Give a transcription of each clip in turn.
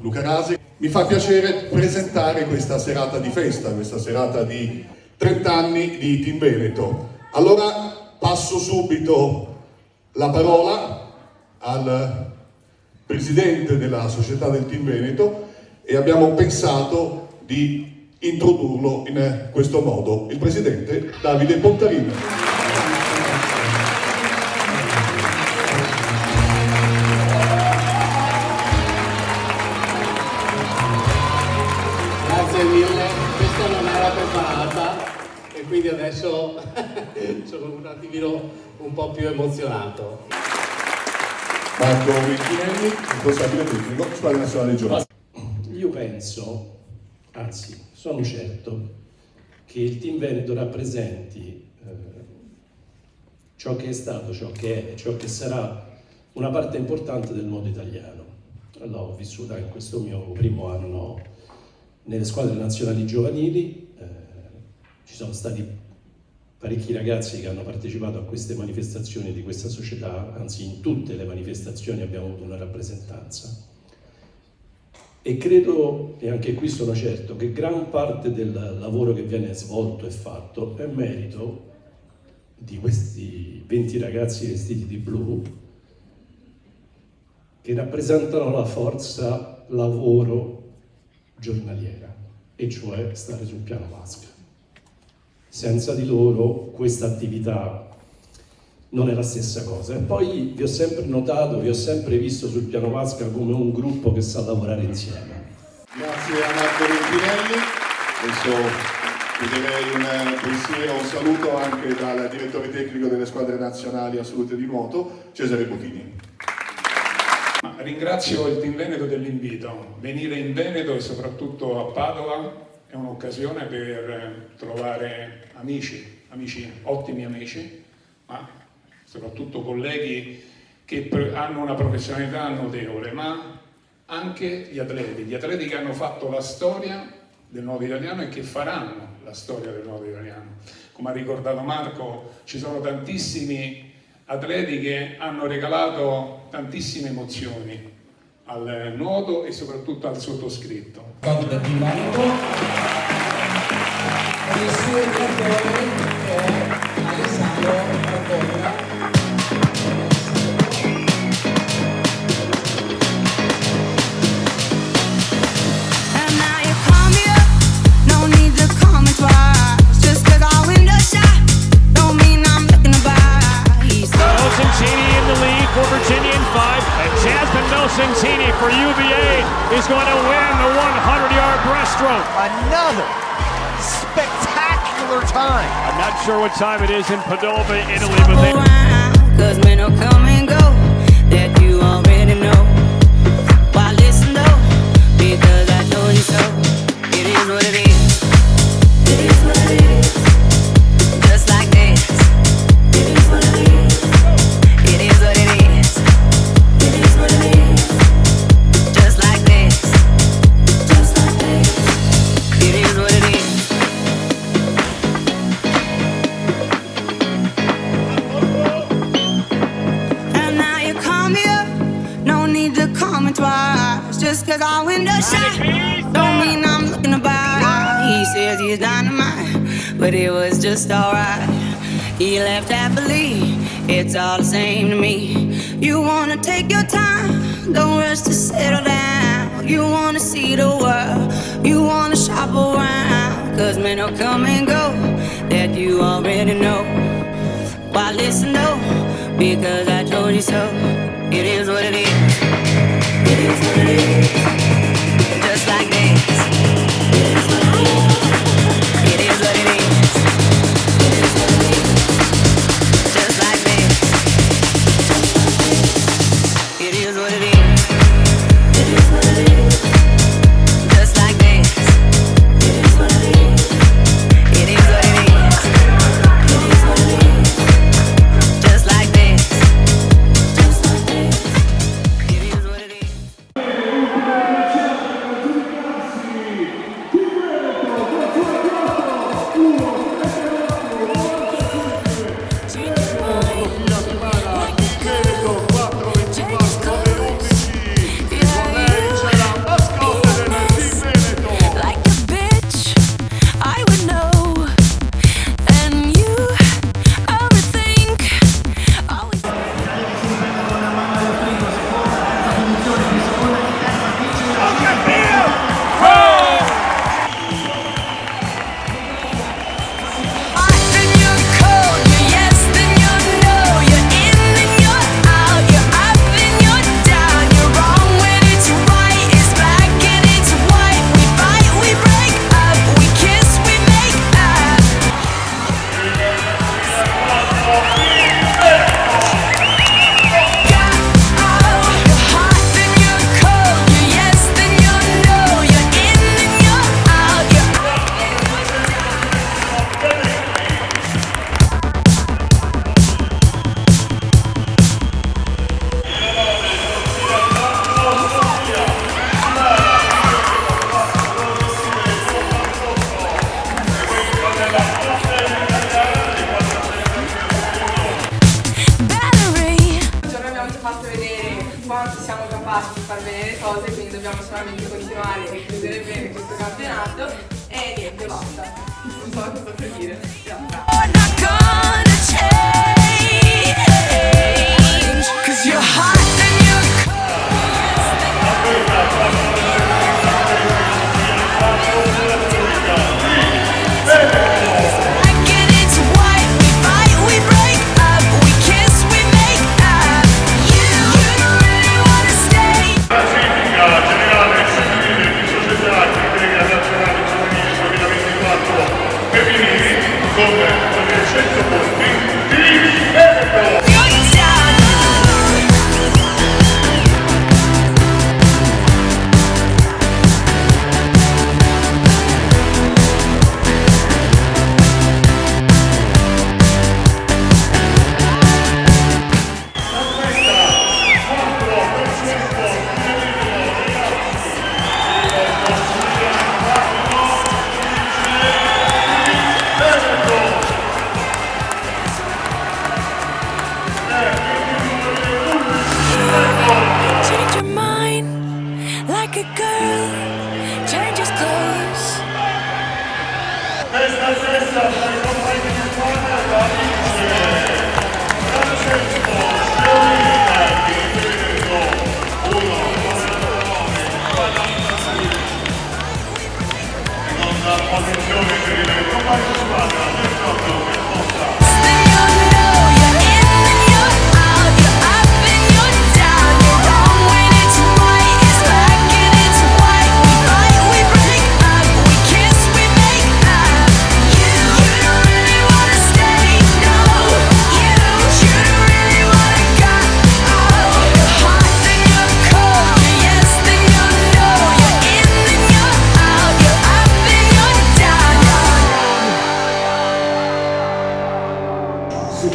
Luca Rasi. Mi fa piacere presentare questa serata di festa, questa serata di 30 anni di Team Veneto. Allora passo subito la parola al presidente della società del Team Veneto e abbiamo pensato di introdurlo in questo modo, il presidente Davide Pontarini. Grazie mille, questa non era preparata e quindi adesso sono un attimino un po' più emozionato. Marco Ventinelli, responsabile tecnico, Squadra Nazionale Giovanile. Io penso, anzi sono certo, che il Team Veneto rappresenti ciò che è stato, ciò che è e ciò che sarà una parte importante del mondo italiano. L'ho vissuta in questo mio primo anno nelle squadre nazionali giovanili, ci sono stati parecchi ragazzi che hanno partecipato a queste manifestazioni di questa società, anzi in tutte le manifestazioni abbiamo avuto una rappresentanza. E credo, e anche qui sono certo, che gran parte del lavoro che viene svolto e fatto è merito di questi 20 ragazzi vestiti di blu che rappresentano la forza lavoro giornaliera, e cioè stare sul piano vasca. Senza di loro questa attività non è la stessa cosa. E poi vi ho sempre notato, vi ho sempre visto sul piano vasca come un gruppo che sa lavorare insieme. Grazie a Marco Ventinelli. Adesso chiederei un pensiero, un saluto anche dal direttore tecnico delle squadre nazionali assolute di nuoto, Cesare Botini. Ringrazio il Team Veneto dell'invito. Venire in Veneto e soprattutto a Padova è un'occasione per trovare amici, ottimi amici, ma soprattutto colleghi che hanno una professionalità notevole, ma anche gli atleti che hanno fatto la storia del nuovo italiano e che faranno la storia del nuovo italiano. Come ha ricordato Marco, ci sono tantissimi atleti che hanno regalato tantissime emozioni al nuoto e soprattutto al sottoscritto. Del Team Veneto, il suo direttore è Alessandro Rotolla. Santini for UVA is going to win the 100-yard breaststroke. Another spectacular time. I'm not sure what time it is in Padova, Italy, but they... Cause men will come and go, that you already know. Why listen though, because I told you so. It is what it is. It is what it is. Just like this. It is what it is. It is what it is. It is what it is. Just cause our window's shut don't mean I'm looking to buy. He says he's dynamite, but it was just alright. He left happily, it's all the same to me. You wanna take your time, don't rush to settle down. You wanna see the world, you wanna shop around. Cause men will come and go, that you already know. Why listen though, because I told you so. It is what it is. It is what it is. Just like this. It is what it is. It is what it is. It is what it is. Just like this. It is what it is. It is what it is. Just like this. It is what it is. It is what it is. It is what it is. Just like this. Just like this. It is what it is. capaci di far bene le cose, quindi dobbiamo solamente continuare e chiudere bene questo campionato e niente, basta. Non so cosa per dire.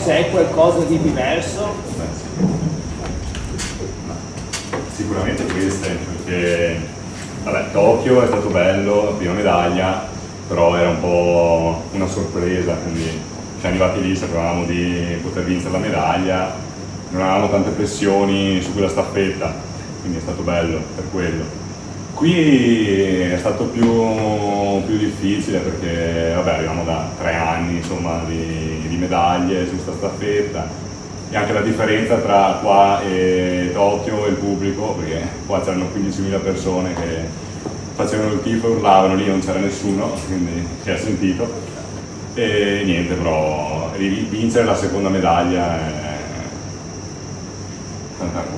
C'è qualcosa di diverso? Sicuramente queste, perché vabbè, Tokyo è stato bello, la prima medaglia, però era un po' una sorpresa, quindi siamo arrivati lì, sapevamo di poter vincere la medaglia, non avevamo tante pressioni su quella staffetta, quindi è stato bello per quello. Qui è stato più difficile perché vabbè, arriviamo da 3 anni insomma, di medaglie su questa staffetta e anche la differenza tra qua e Tokyo e il pubblico, perché qua c'erano 15.000 persone che facevano il tifo e urlavano, lì non c'era nessuno, quindi si è sentito. E niente, però vincere la seconda medaglia è tanta roba.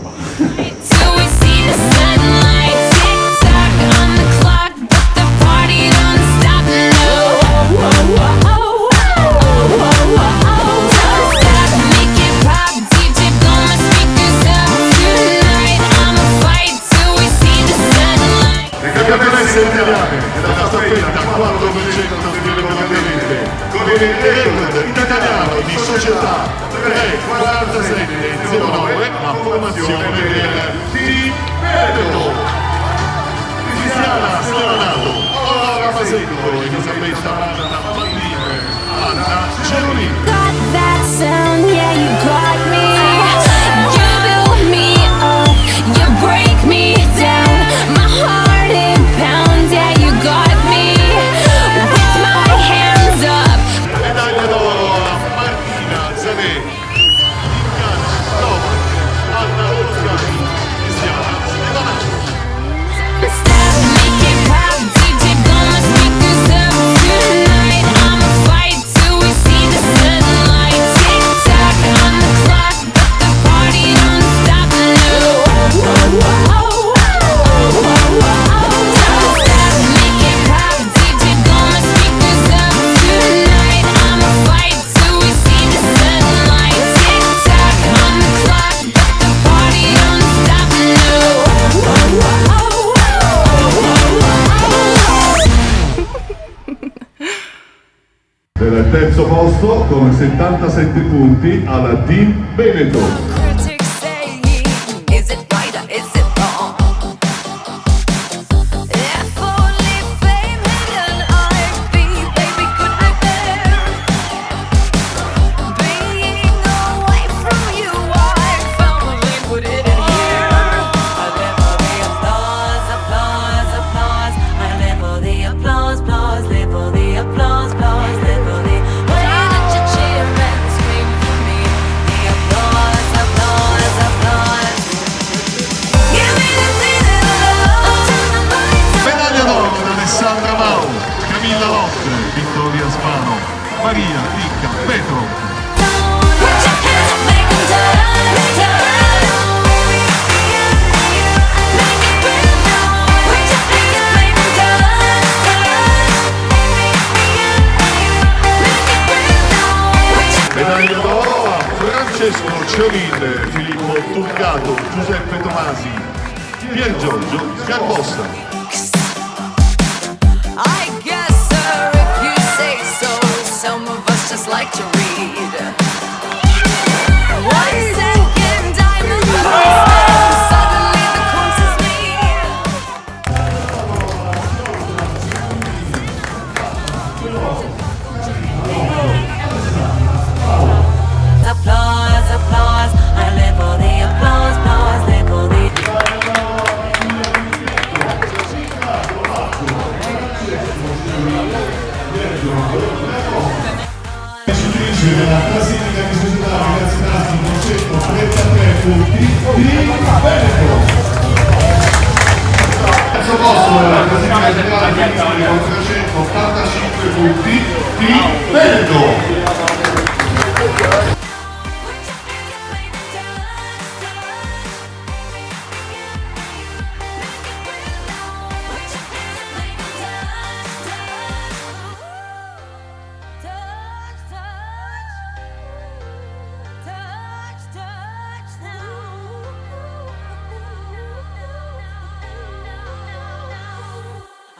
Italiane della staffetta 4% con il record italiano di società 34709 la formazione del Team Veneto. Cristiana Stanonato, Ora Masetto, Elisabetta Anna Maldini, Anna Ceroni. Got that sound, yeah, you got me. You build me up, you break me down. My heart it pounds, yeah, you got me. With my hands up. Medaglia d'oro a Martina Zanetti. Anna Ozzani, Cristiana Stanonato. Stop, make it pop, DJ blow my speakers up tonight. I'ma fight till we see the sunlight. Tick tock on the clock, but the party don't stop. No. Stop, make it pop, DJ blow my speakers up tonight. I'ma fight till we see the sunlight. Tick tock on the clock, but the party don't stop. Del terzo posto con 77 punti alla Team Veneto. Critics say, is it right or is it wrong? If only fame had an RB, baby, could I bear being away from you? I finally put it in here. Ciolin, Filippo Turcato, Giuseppe Tomasi, Pier Giorgio Scarbossa. I guess, sir, if you say so, some of us just like to read. One second I'm a policeman, suddenly the course is me. Applause, applause, I live for the applause, applause, live for the Nella classifica di società ragazzi nati con 133 punti di Veneto. Terzo posto nella classifica generale femminile con 385 punti di Veneto.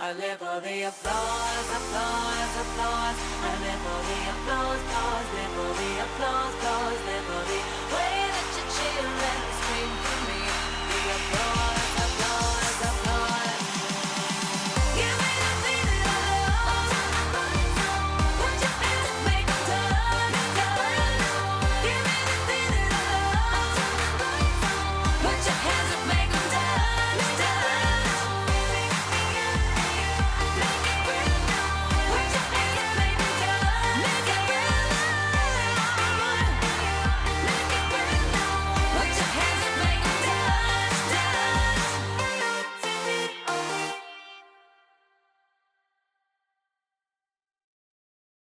I live for the applause, applause, applause. I live for the applause, applause, live for the applause, applause, live for the